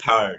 3,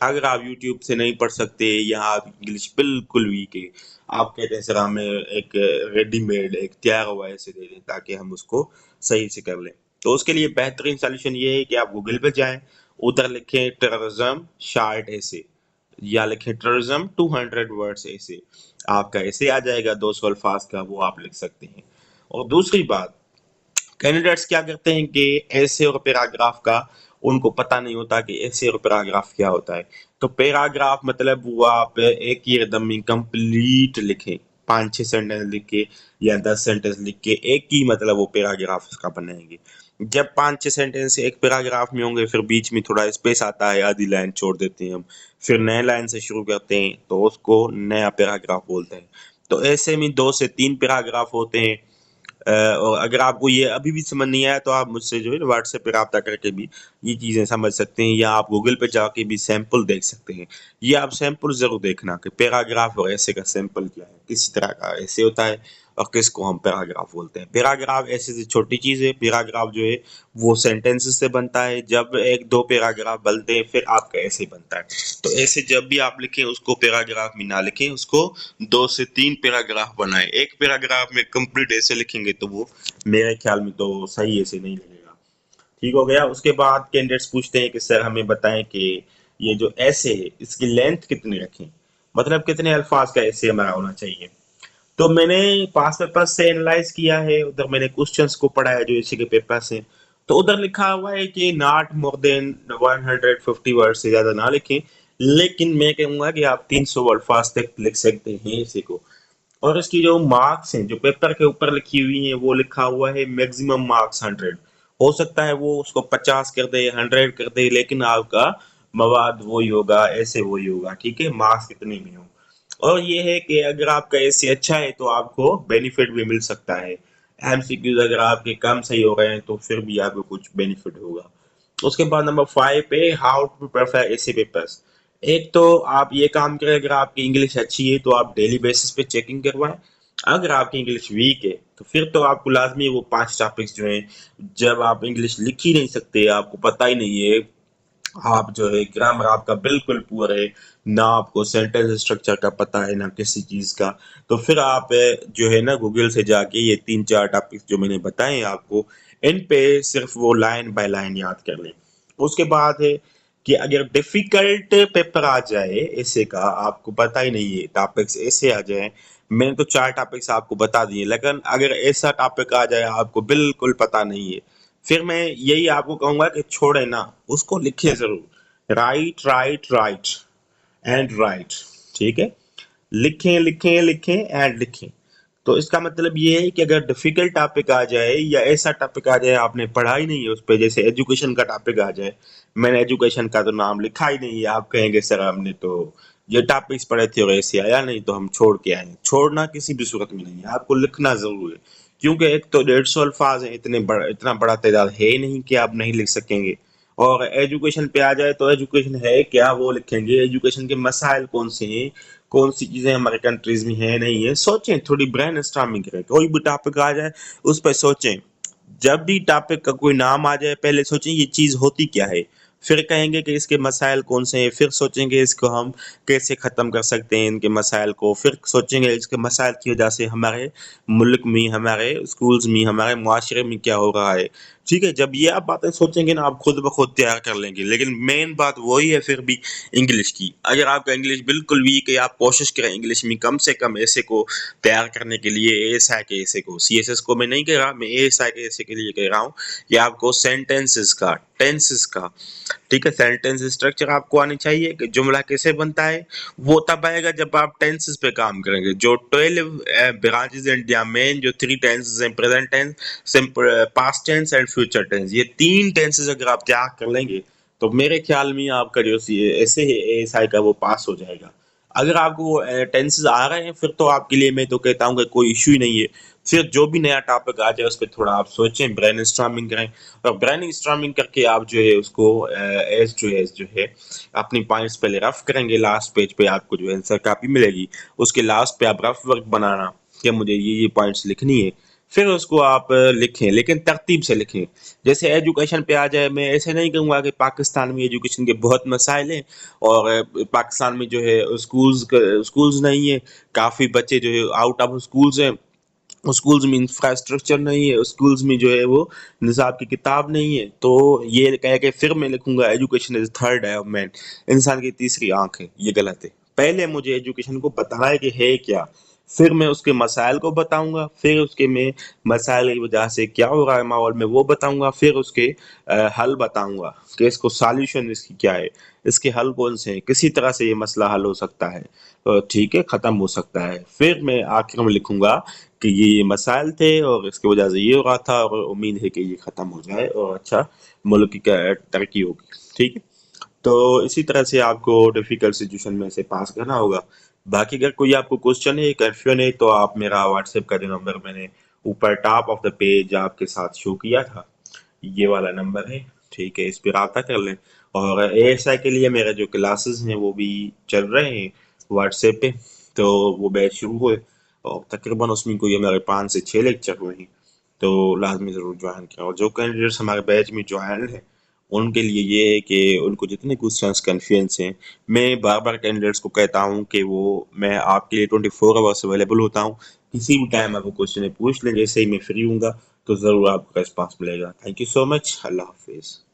اگر آپ یوٹیوب سے نہیں پڑھ سکتے یا آپ انگلش بالکل ویک ہے، آپ کہتے ہیں سر ہمیں ایک ریڈی میڈ ایک تیار ہوا ایسے دے دیں تاکہ ہم اس کو صحیح سے کر لیں، تو اس کے لیے بہترین سالوشن یہ ہے کہ آپ گوگل پہ جائیں، ادھر لکھیں ٹرزم شارٹ ایسے، یا لکھیں ٹرزم 200 ورڈس ایسے، آپ کا ایسے آ جائے گا 200 الفاظ کا، وہ آپ لکھ سکتے ہیں۔ اور دوسری بات، کینڈیڈیٹس کیا کرتے ہیں کہ ایسے اور پیراگراف کا ان کو پتہ نہیں ہوتا کہ ایسے اور پیراگراف کیا ہوتا ہے، تو پیراگراف مطلب وہ آپ ایک ہی ردم میں کمپلیٹ لکھیں، 5-6 سینٹنس لکھ کے یا 10 سینٹنس لکھ کے ایک ہی مطلب وہ پیراگراف اس کا بنائیں گے۔ جب 5-6 سینٹنس ایک پیراگراف میں ہوں گے، پھر بیچ میں تھوڑا اسپیس آتا ہے، آدھی لائن چھوڑ دیتے ہیں ہم، پھر نئے لائن سے شروع کرتے ہیں، تو اس کو نیا پیراگراف بولتے ہیں۔ تو ایسے میں 2 سے 3 پیراگراف ہوتے ہیں۔ اور اگر آپ کو یہ ابھی بھی سمجھ نہیں آیا تو آپ مجھ سے جو ہے واٹس ایپ پہ رابطہ کر کے بھی یہ چیزیں سمجھ سکتے ہیں، یا آپ گوگل پہ جا کے بھی سیمپل دیکھ سکتے ہیں۔ یہ آپ سیمپل ضرور دیکھنا کہ پیراگراف اور ایسے کا سیمپل کیا ہے، کسی طرح کا ایسے ہوتا ہے اور کس کو ہم پیراگراف بولتے ہیں۔ پیراگراف ایسے سے چھوٹی چیز ہے، پیراگراف جو ہے وہ سینٹینس سے بنتا ہے، جب 1-2 پیراگراف بنتے ہیں پھر آپ کا ایسے بنتا ہے۔ تو ایسے جب بھی آپ لکھیں اس کو پیراگراف میں نہ لکھیں، اس کو 2 سے 3 پیراگراف بنائیں۔ ایک پیراگراف میں کمپلیٹ ایسے لکھیں گے تو وہ میرے خیال میں تو صحیح ایسے نہیں لگے گا۔ ٹھیک ہو گیا۔ اس کے بعد کینڈیڈیٹس پوچھتے ہیں کہ سر ہمیں بتائیں کہ یہ جو ایسے ہے اس کی لینتھ کتنی رکھیں، مطلب کتنے الفاظ کا ایسے ہمارا ہونا چاہیے۔ تو میں نے پاس پیپر سے انالائز کیا ہے، ادھر میں نے کوسچنس کو پڑھا ہے جو اسی کے پیپر سے، تو ادھر لکھا ہوا ہے کہ ناٹ مور دین 150 ورڈ سے زیادہ نہ لکھیں، لیکن میں کہوں گا کہ آپ 300 الفاظ تک لکھ سکتے ہیں اسی کو۔ اور اس کی جو مارکس ہیں جو پیپر کے اوپر لکھی ہوئی ہیں وہ لکھا ہوا ہے میگزیمم مارکس 100۔ ہو سکتا ہے وہ اس کو 50 کر دے، 100 کر دے، لیکن آپ کا مواد وہی ہوگا، ایسے وہی ہوگا، ٹھیک ہے، مارکس کتنے بھی ہوں۔ اور یہ ہے کہ اگر آپ کا ایسے اچھا ہے تو آپ کو بینیفٹ بھی مل سکتا ہے۔ ایم سی کیوز اگر آپ کے کم صحیح ہو رہے ہیں تو پھر بھی آپ کو کچھ بینیفٹ ہوگا۔ اس کے بعد نمبر 5 پہ ہاؤ ٹو پریپیئر ایسے پیپرس۔ ایک تو آپ یہ کام کریں، اگر آپ کی انگلش اچھی ہے تو آپ ڈیلی بیسس پہ چیکنگ کروائیں۔ اگر آپ کی انگلش ویک ہے تو پھر تو آپ کو لازمی وہ 5 ٹاپکس جو ہیں، جب آپ انگلش لکھ ہی نہیں سکتے، آپ کو پتہ ہی نہیں ہے، آپ جو ہے گرامر آپ کا بالکل پور ہے، نہ آپ کو سینٹینس اسٹرکچر کا پتہ ہے، نہ کسی چیز کا، تو پھر آپ جو ہے نا گوگل سے جا کے یہ 3-4 ٹاپکس جو میں نے بتائے ہیں آپ کو، ان پہ صرف وہ لائن بائی لائن یاد کر لیں۔ اس کے بعد ہے کہ اگر ڈیفیکلٹ پیپر آ جائے ایسے کا، آپ کو پتہ ہی نہیں ہے، ٹاپکس ایسے آ جائیں، میں نے تو 4 ٹاپکس آپ کو بتا دیے، لیکن اگر ایسا ٹاپک آ جائے آپ کو بالکل پتہ نہیں ہے، پھر میں یہی آپ کو کہوں گا کہ چھوڑے نا، اس کو لکھیں ضرور، right right right and right, ٹھیک ہے، لکھیں لکھیں لکھیں اینڈ لکھیں۔ تو اس کا مطلب یہ ہے کہ اگر ڈیفیکلٹ ٹاپک آ جائے یا ایسا ٹاپک آ جائے آپ نے پڑھا ہی نہیں ہے اس پہ، جیسے ایجوکیشن کا ٹاپک آ جائے، میں نے ایجوکیشن کا تو نام لکھا ہی نہیں ہے، آپ کہیں گے سر ہم نے تو یہ ٹاپکس پڑھے تھے اور ایسے آیا نہیں تو ہم چھوڑ کے آئے ہیں۔ چھوڑنا کسی بھی صورت میں نہیں ہے، آپ کو لکھنا ضرور ہے، کیونکہ ایک تو 150 الفاظ ہیں، اتنا بڑا تعداد ہے ہی نہیں کہ آپ نہیں لکھ سکیں گے۔ اور ایجوکیشن پہ آ جائے تو ایجوکیشن ہے کیا وہ لکھیں گے، ایجوکیشن کے مسائل کون سے ہیں، کون سی چیزیں ہمارے کنٹریز میں ہیں نہیں ہے، سوچیں، تھوڑی برین اسٹارمنگ کریں، کوئی بھی ٹاپک آ جائے اس پہ سوچیں، جب بھی ٹاپک کا کوئی نام آ جائے پہلے سوچیں یہ چیز ہوتی کیا ہے، پھر کہیں گے کہ اس کے مسائل کون سے ہیں، پھر سوچیں گے اس کو ہم کیسے ختم کر سکتے ہیں ان کے مسائل کو، پھر سوچیں گے اس کے مسائل کی وجہ سے ہمارے ملک میں، ہمارے اسکولز میں، ہمارے معاشرے میں کیا ہو رہا ہے، ٹھیک ہے۔ جب یہ آپ باتیں سوچیں گے نا آپ خود بخود تیار کر لیں گے، لیکن مین بات وہی ہے پھر بھی انگلش کی۔ اگر آپ کا انگلش بالکل ویک ہے، آپ کوشش کریں انگلش میں کم سے کم ایسے کو تیار کرنے کے لیے، اے ایس آئی کے ایسے کو، سی ایس ایس کو میں نہیں کہہ رہا، میں اے ایس آئی کے ایسے کے لیے کہہ رہا ہوں کہ آپ کو سینٹینسز کا، ٹینسز کا، ٹھیک ہے، سینٹینس اسٹرکچر آپ کو آنی چاہیے کہ جملہ کیسے بنتا ہے، وہ تب آئے گا جب آپ ٹینسز پہ کام کریں گے۔ جو 12 برانچز اینڈ یا مین جو 3 ٹینسز ہیں، present tense, past tense and future tennis, یہ 3 ٹینسز اگر آپ تیار کر لیں گے تو میرے خیال میں آپ کا جو ایسے ہی اے ایس آئی کا وہ پاس ہو جائے گا۔ اگر آپ کو وہ ٹینسز آ رہے ہیں پھر تو آپ کے لیے میں تو کہتا ہوں کہ کوئی ایشو ہی نہیں ہے، پھر جو بھی نیا ٹاپک آ جائے اس پہ تھوڑا آپ سوچیں، برین اسٹارمنگ کریں، اور برین اسٹارمنگ کر کے آپ جو ہے اس کو جو ہے اپنی پوائنٹس پہلے رف کریں گے، لاسٹ پیج پہ آپ کو جو آنسر کاپی ملے گی اس کے لاسٹ پہ آپ رف ورک بنانا کہ مجھے یہ پوائنٹس لکھنی ہے، پھر اس کو آپ لکھیں، لیکن ترتیب سے لکھیں. جیسے ایجوکیشن پہ آ جائے، میں ایسے نہیں کہوں گا کہ پاکستان میں ایجوکیشن کے بہت مسائل ہیں اور پاکستان میں جو ہے اسکولز نہیں ہیں، کافی بچے جو ہے آؤٹ آف اسکولز ہیں، اسکولز میں انفراسٹرکچر نہیں ہے، اسکولز میں جو ہے وہ نصاب کی کتاب نہیں ہے. تو یہ کہہ کے پھر میں لکھوں گا education is third eye of man, انسان کی تیسری آنکھ ہے. یہ غلط ہے. پہلے مجھے ایجوکیشن کو بتانا ہے کہ ہے کیا، پھر میں اس کے مسائل کو بتاؤں گا، پھر اس کے میں مسائل کی وجہ سے کیا ہو رہا ہے ماحول میں وہ بتاؤں گا، پھر اس کے حل بتاؤں گا کہ اس کو سالوشن اس کی کیا ہے، اس کے حل کون سے ہیں، کسی طرح سے یہ مسئلہ حل ہو سکتا ہے، ٹھیک ہے، ختم ہو سکتا ہے. پھر میں آخر میں لکھوں گا کہ یہ مسائل تھے اور اس کی وجہ سے یہ ہو رہا تھا اور امید ہے کہ یہ ختم ہو جائے اور اچھا ملک کی ترقی ہوگی. ٹھیک ہے. تو اسی طرح سے آپ کو ڈیفیکلٹ سچویشن میں سے پاس کرنا ہوگا. باقی اگر کوئی آپ کو کوشچن ہے، کنفیوژن ہے، تو آپ میرا واٹس ایپ کا جو نمبر میں نے اوپر ٹاپ آف دا پیج آپ کے ساتھ شو کیا تھا، یہ والا نمبر ہے. ٹھیک ہے، اس پہ رابطہ کر لیں. اور اے ایس آئی کے لیے میرے جو کلاسز ہیں وہ بھی چل رہے ہیں واٹس ایپ پہ. تو وہ بیچ شروع ہوئے اور تقریباً اس میں کوئی ہمارے 5 سے 6 لیکچر ہوئے ہیں. تو لازمی ضرور جوائن کریں. اور جو کینڈیڈیٹس ہمارے بیچ میں جوائن ہیں ان کے لیے یہ ہے کہ ان کو جتنے کوشچنس کنفیوژنس ہیں، میں بار بار کینڈیڈیٹس کو کہتا ہوں کہ میں آپ کے لیے 24 آورس اویلیبل ہوتا ہوں. کسی بھی ٹائم آپ کو کوشچن پوچھ لیں، جیسے ہی میں فری ہوں گا تو ضرور آپ کو ریسپانس ملے گا. تھینک یو سو مچ. اللہ حافظ.